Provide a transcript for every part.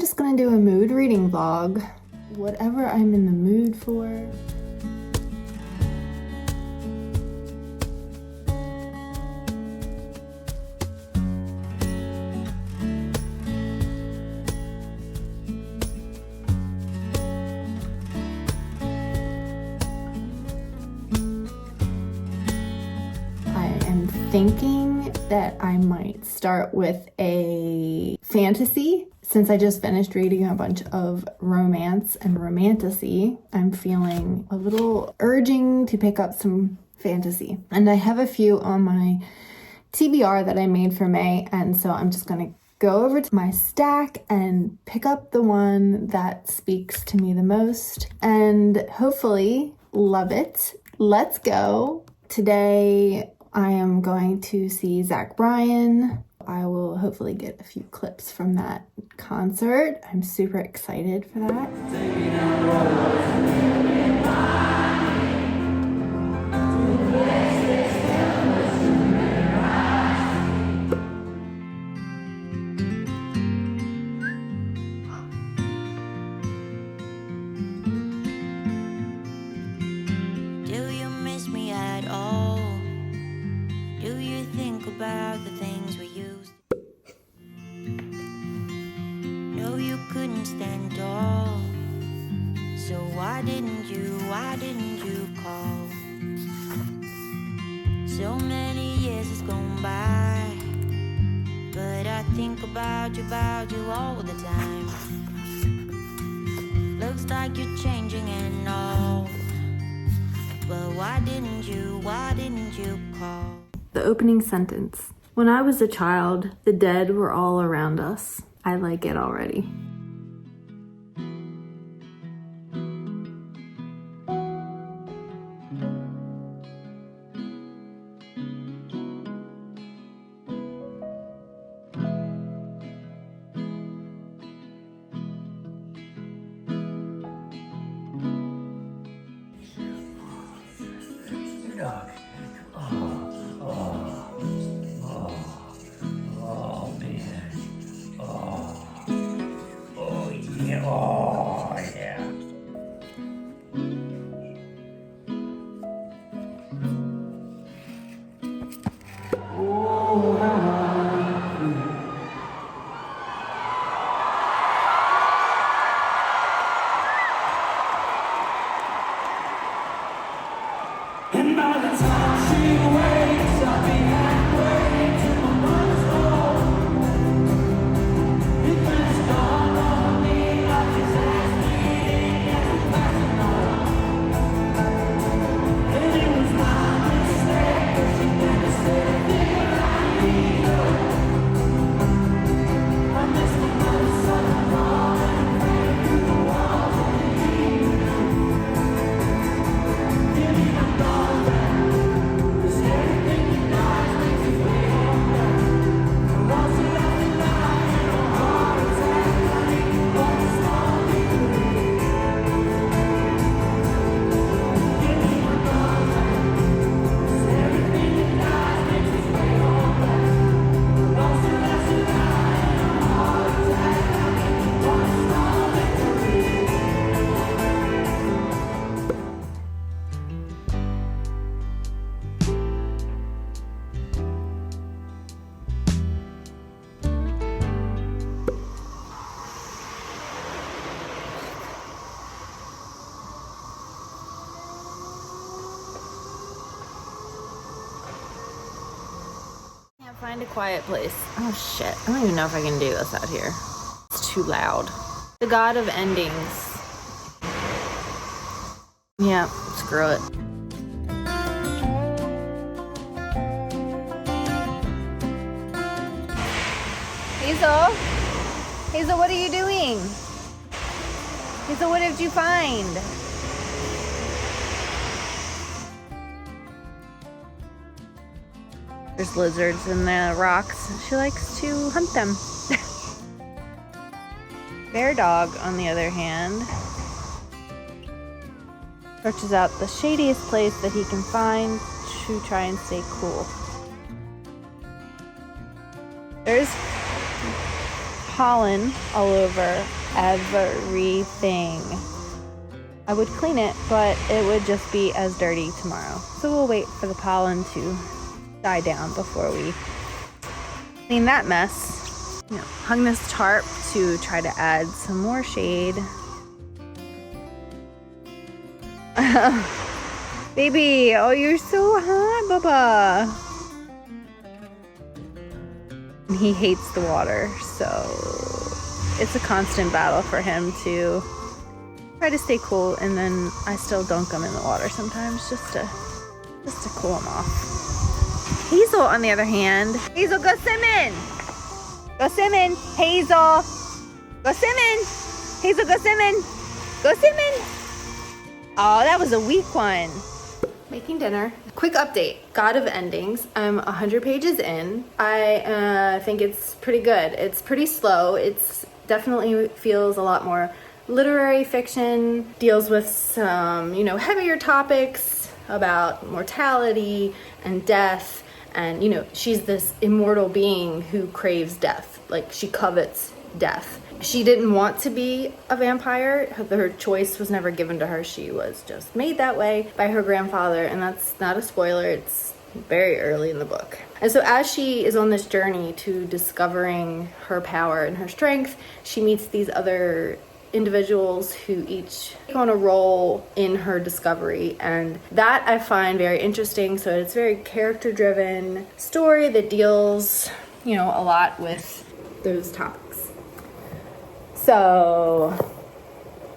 Just gonna do a mood reading vlog, whatever I'm in the mood for. I am thinking that I might start with a fantasy. Since I just finished reading a bunch of romance and romantasy, I'm feeling a little urging to pick up some fantasy. And I have a few on my TBR that I made for May, and so I'm just gonna go over to my stack and pick up the one that speaks to me the most and hopefully love it. Let's go. Today I am going to see Zach Bryan. I will hopefully get a few clips from that concert. I'm super excited for that. Do you miss me at all? Do you think about the things we used? No, you couldn't stand tall. So why didn't you call? So many years has gone by, but I think about you all the time. Looks like you're changing and all, but why didn't you call? The opening sentence. When I was a child, the dead were all around us. I like it already. Dog. Oh man. Oh yeah. Oh yeah. And by the time she wakes, I'll be halfway to my mother's home. It first dawned on me, I just asked me as a passing home. And it was my mistake, 'cause she never said a thing when I need her. I miss my mother's southern drawl and ran through the walls of the heat. Give me my dog back. Find a quiet place. Oh shit, I don't even know if I can do this out here. It's too loud. The god of endings. Yeah, screw it. Hazel? Hazel, what are you doing? Hazel, what did you find? There's lizards in the rocks. She likes to hunt them. Bear dog, on the other hand, searches out the shadiest place that he can find to try and stay cool. There's pollen all over everything. I would clean it, but it would just be as dirty tomorrow. So we'll wait for the pollen to die down before we clean that mess. Hung this tarp to try to add some more shade. Baby, oh, you're so hot, Bubba. He hates the water, so it's a constant battle for him to try to stay cool, and then I still dunk him in the water sometimes just to cool him off. Hazel, on the other hand, Hazel, go swim in. Go swim in, Hazel. Go swim in. Hazel, go swim in. Go swim in. Oh, that was a weak one. Making dinner. Quick update. God of Endings. I'm 100 pages in. I think it's pretty good. It's pretty slow. It's definitely feels a lot more literary fiction. Deals with some, heavier topics about mortality and death. And, she's this immortal being who craves death. Like, she covets death. She didn't want to be a vampire. Her choice was never given to her. She was just made that way by her grandfather, and that's not a spoiler. It's very early in the book. And so as she is on this journey to discovering her power and her strength, she meets these other individuals who each take on a role in her discovery, and that I find very interesting. So it's a very character-driven story that deals, a lot with those topics. So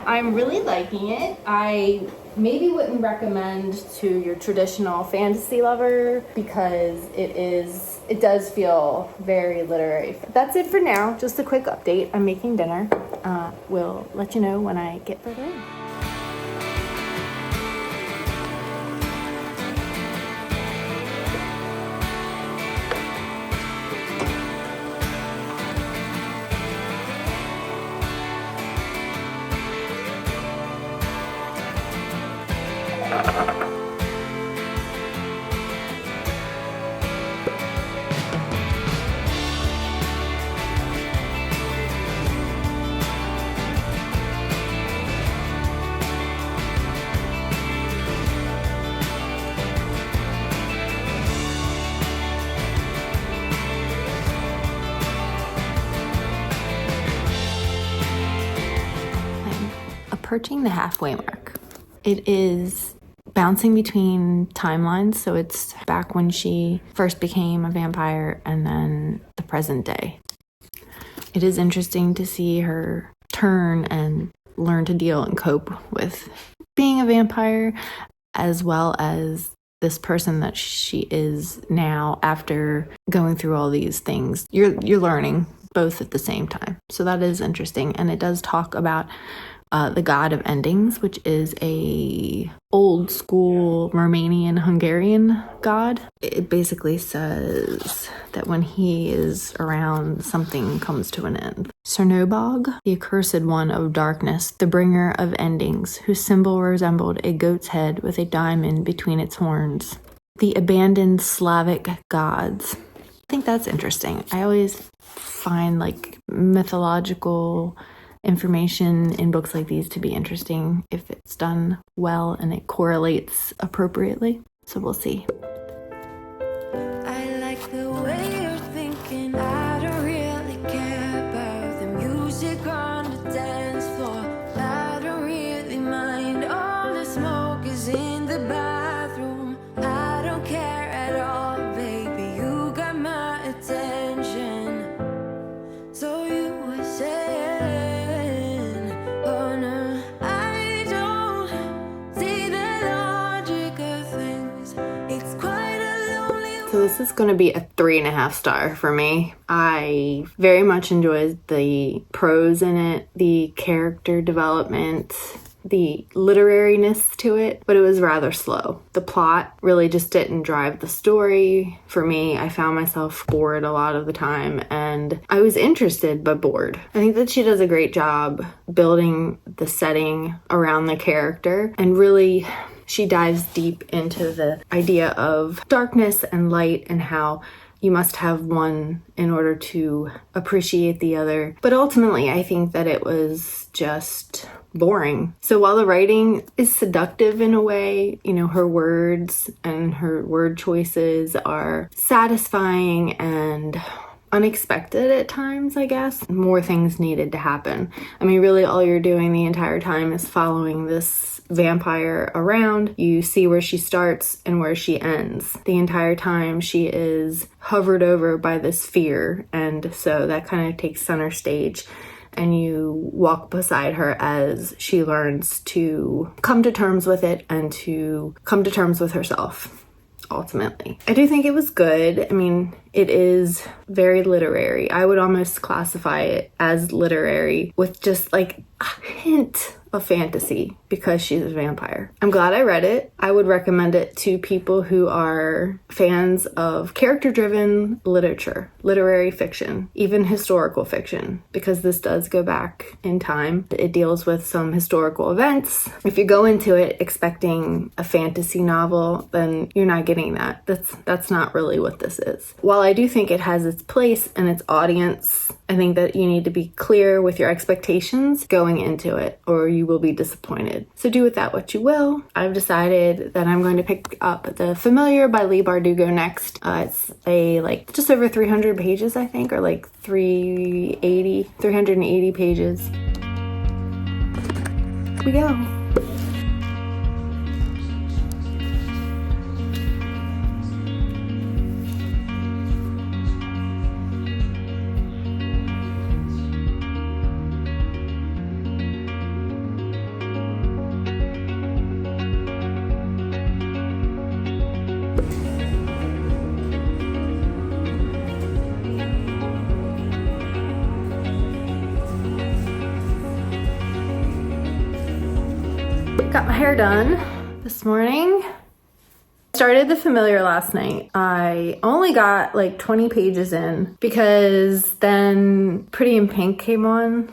I'm really liking it. I maybe wouldn't recommend to your traditional fantasy lover because it does feel very literary. That's it for now. Just a quick update. I'm making dinner. We'll let you know when I get further in. Approaching the halfway mark. It is bouncing between timelines, so it's back when she first became a vampire and then the present day. It is interesting to see her turn and learn to deal and cope with being a vampire, as well as this person that she is now after going through all these things. You're learning both at the same time. So that is interesting, and it does talk about the God of Endings, which is a old school Romanian-Hungarian god. It basically says that when he is around, something comes to an end. Cernobog, the accursed one of darkness, the bringer of endings, whose symbol resembled a goat's head with a diamond between its horns. The abandoned Slavic gods. I think that's interesting. I always find mythological information in books like these to be interesting if it's done well and it correlates appropriately. So we'll see. I like the way you're thinking. I don't really care about the music on the dance floor. I don't really mind. All the smoke is in the bathroom. I don't care at all, baby. You got my attention. So you were saying, so this is going to be a 3.5 star for me. I very much enjoyed the prose in it, the character development, the literariness to it, but it was rather slow. The plot really just didn't drive the story for me. I found myself bored a lot of the time, and I was interested but bored. I think that she does a great job building the setting around the character, and really she dives deep into the idea of darkness and light and how you must have one in order to appreciate the other. But ultimately, I think that it was just boring. So while the writing is seductive in a way, you know, her words and her word choices are satisfying and unexpected at times, I guess. More things needed to happen. I mean, really all you're doing the entire time is following this vampire around. You see where she starts and where she ends. The entire time she is hovered over by this fear, and so that kind of takes center stage. And you walk beside her as she learns to come to terms with it and to come to terms with herself, ultimately. I do think it was good. I mean, it is very literary. I would almost classify it as literary with just like a hint of fantasy because she's a vampire. I'm glad I read it. I would recommend it to people who are fans of character-driven literature, literary fiction, even historical fiction, because this does go back in time. It deals with some historical events. If you go into it expecting a fantasy novel, then you're not getting that. That's not really what this is. While I do think it has its place and its audience, I think that you need to be clear with your expectations going into it, or you will be disappointed. So do with that what you will. I've decided that I'm going to pick up The Familiar by Leigh Bardugo next. It's just over 300 pages, I think, or like 380 pages. Here we go. Got my hair done this morning. Started The Familiar last night. I only got like 20 pages in because then Pretty in Pink came on.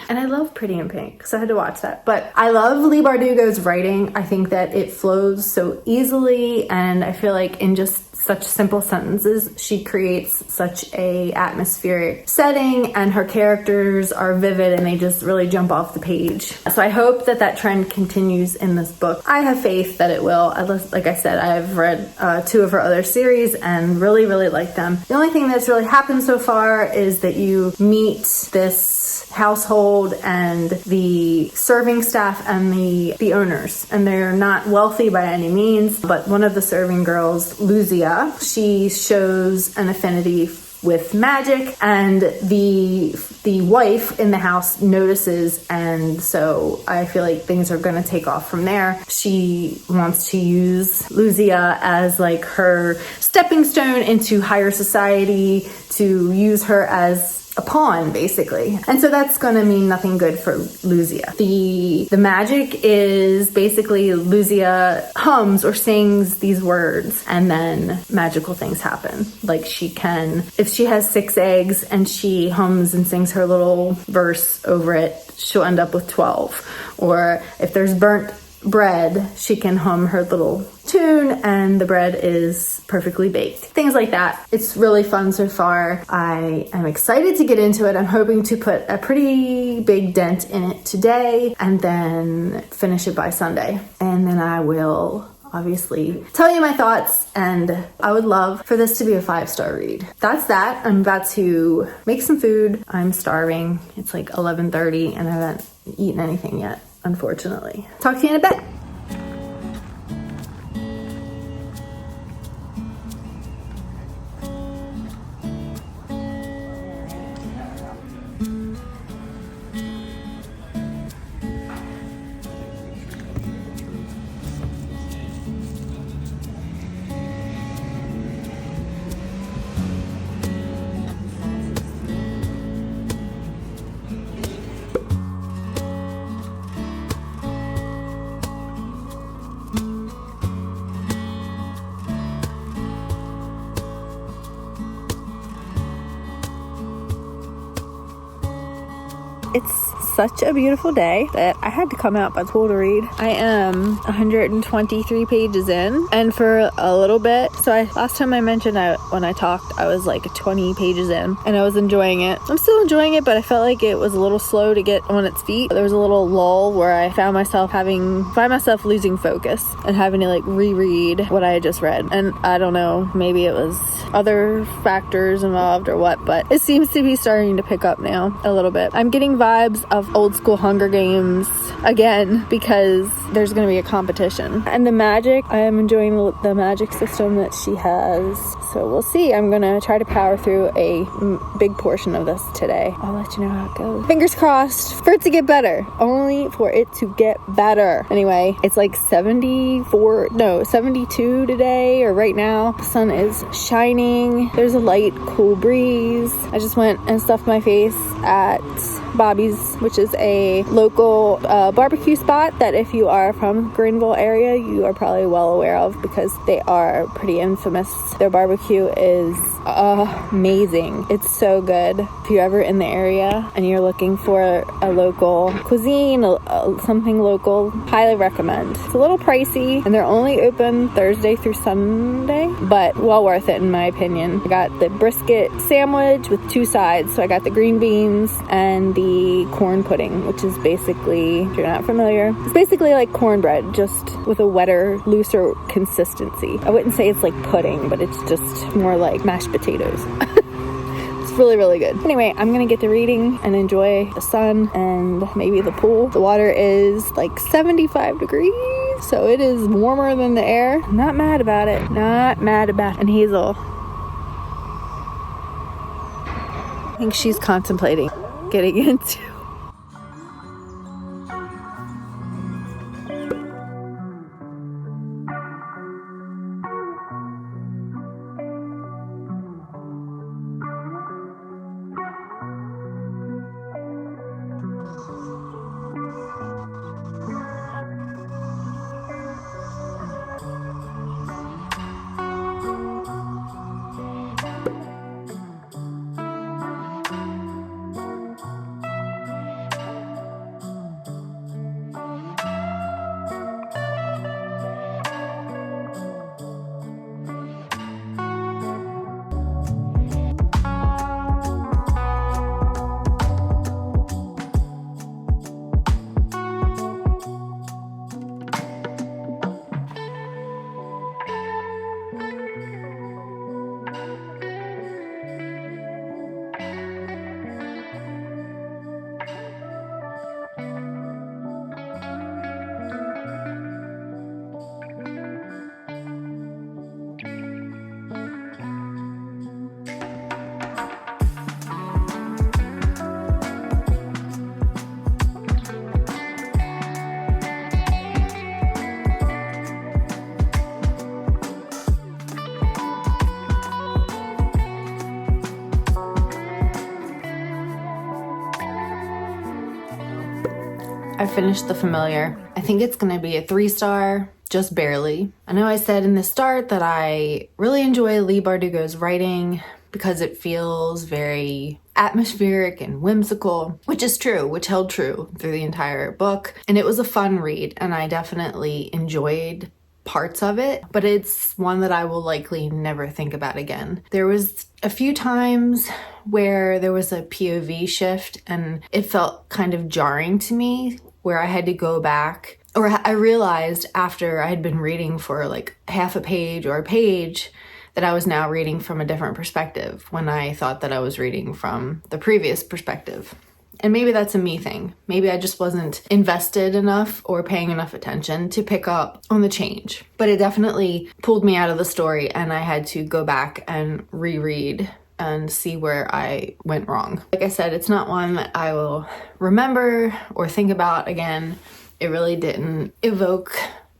And I love Pretty in Pink, so I had to watch that. But I love Leigh Bardugo's writing. I think that it flows so easily, and I feel like in just such simple sentences, she creates such a atmospheric setting, and her characters are vivid and they just really jump off the page. So I hope that that trend continues in this book. I have faith that it will. Like I said, I've read 2 of her other series and really, really like them. The only thing that's really happened so far is that you meet this household and the serving staff and the owners, and they're not wealthy by any means, but one of the serving girls, Luzia, she shows an affinity with magic, and the wife in the house notices, and so I feel like things are going to take off from there. She wants to use Luzia as like her stepping stone into higher society, to use her as a pawn, basically. And so that's going to mean nothing good for Luzia. The magic is basically Luzia hums or sings these words, and then magical things happen. Like she can, if she has 6 eggs and she hums and sings her little verse over it, she'll end up with 12. Or if there's burnt bread, she can hum her little tune and the bread is perfectly baked. Things like that. It's really fun so far. I am excited to get into it. I'm hoping to put a pretty big dent in it today and then finish it by Sunday. And then I will obviously tell you my thoughts, and I would love for this to be a 5-star read. That's that. I'm about to make some food. I'm starving. It's like 11:30 and I haven't eaten anything yet, unfortunately. Talk to you in a bit. It's such a beautiful day that I had to come out by pool to read. I am 123 pages in, and for a little bit, last time I mentioned when I talked, I was like 20 pages in, and I was enjoying it. I'm still enjoying it, but I felt like it was a little slow to get on its feet. There was a little lull where I found myself losing focus and having to like reread what I had just read. And I don't know, maybe it was other factors involved or what, but it seems to be starting to pick up now a little bit. I'm getting vibes of old school Hunger Games again because there's going to be a competition. And the magic, I am enjoying the magic system that she has. So we'll see. I'm going to try to power through a big portion of this today. I'll let you know how it goes. Fingers crossed for it to get better. Only for it to get better. Anyway, it's like 72 today, or right now. The sun is shining. There's a light, cool breeze. I just went and stuffed my face at Bobby's, which is a local barbecue spot that if you are from Greenville area, you are probably well aware of because they are pretty infamous. Their barbecue is amazing. It's so good. If you're ever in the area and you're looking for a local cuisine, something local, highly recommend. It's a little pricey and they're only open Thursday through Sunday, but well worth it in my opinion. I got the brisket sandwich with 2 sides. So I got the green beans and the corn pudding, which is basically, if you're not familiar, it's basically like cornbread, just with a wetter, looser consistency. I wouldn't say it's like pudding, but it's just more like mashed potatoes. It's really, really good. Anyway, I'm gonna get to reading and enjoy the sun and maybe the pool. The water is like 75 degrees, so it is warmer than the air. I'm not mad about it. Not mad about it. And Hazel, I think she's contemplating getting into. I finished The Familiar. I think it's gonna be a 3-star, just barely. I know I said in the start that I really enjoy Leigh Bardugo's writing because it feels very atmospheric and whimsical, which is true, which held true through the entire book. And it was a fun read, and I definitely enjoyed parts of it, but it's one that I will likely never think about again. There was a few times where there was a POV shift and it felt kind of jarring to me, where I had to go back, or I realized after I had been reading for like half a page or a page that I was now reading from a different perspective when I thought that I was reading from the previous perspective. And maybe that's a me thing. Maybe I just wasn't invested enough or paying enough attention to pick up on the change. But it definitely pulled me out of the story, and I had to go back and reread and see where I went wrong. Like I said, it's not one that I will remember or think about again. It really didn't evoke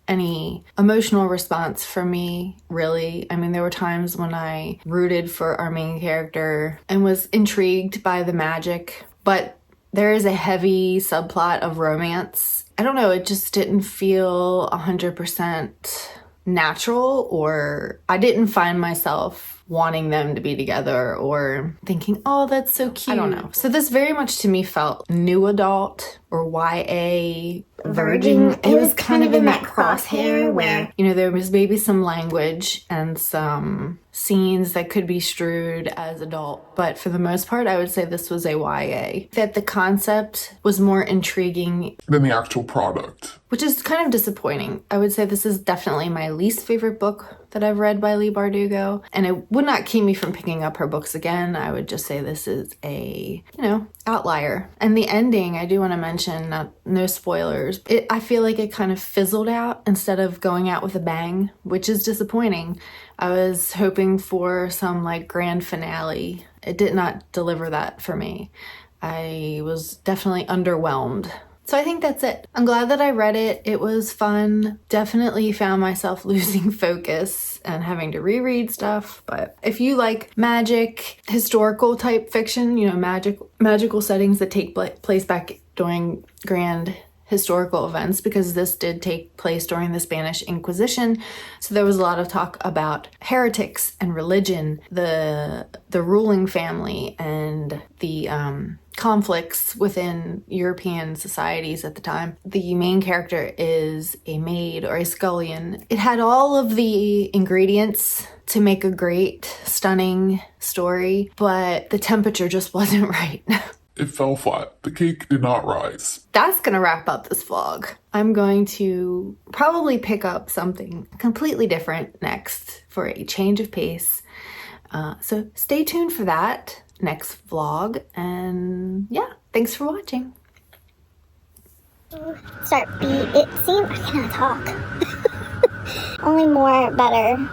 any emotional response from me, really. I mean, there were times when I rooted for our main character and was intrigued by the magic, but there is a heavy subplot of romance. I don't know, it just didn't feel 100% natural, or I didn't find myself wanting them to be together or thinking, oh, that's so cute. I don't know. So this very much to me felt new adult or YA virgin. It was kind of in that crosshair where, you know, there was maybe some language and some scenes that could be strewed as adult, but for the most part, I would say this was a YA. That the concept was more intriguing than the actual product, which is kind of disappointing. I would say this is definitely my least favorite book that I've read by Leigh Bardugo, and it would not keep me from picking up her books again. I would just say this is a, you know, outlier. And the ending, I do want to mention, no spoilers, I feel like it kind of fizzled out instead of going out with a bang, which is disappointing. I was hoping for some like grand finale. It did not deliver that for me. I was definitely underwhelmed. So I think that's it. I'm glad that I read it. It was fun. Definitely found myself losing focus and having to reread stuff. But if you like magic, historical type fiction, you know, magical settings that take place back during grand historical events, because this did take place during the Spanish Inquisition. So there was a lot of talk about heretics and religion, the ruling family, and the conflicts within European societies at the time. The main character is a maid or a scullion. It had all of the ingredients to make a great, stunning story, but the temperature just wasn't right. It fell flat. The cake did not rise. That's gonna wrap up this vlog. I'm going to probably pick up something completely different next for a change of pace. So stay tuned for that next vlog. And yeah, thanks for watching. Start B. It seemed I cannot talk. Only more better.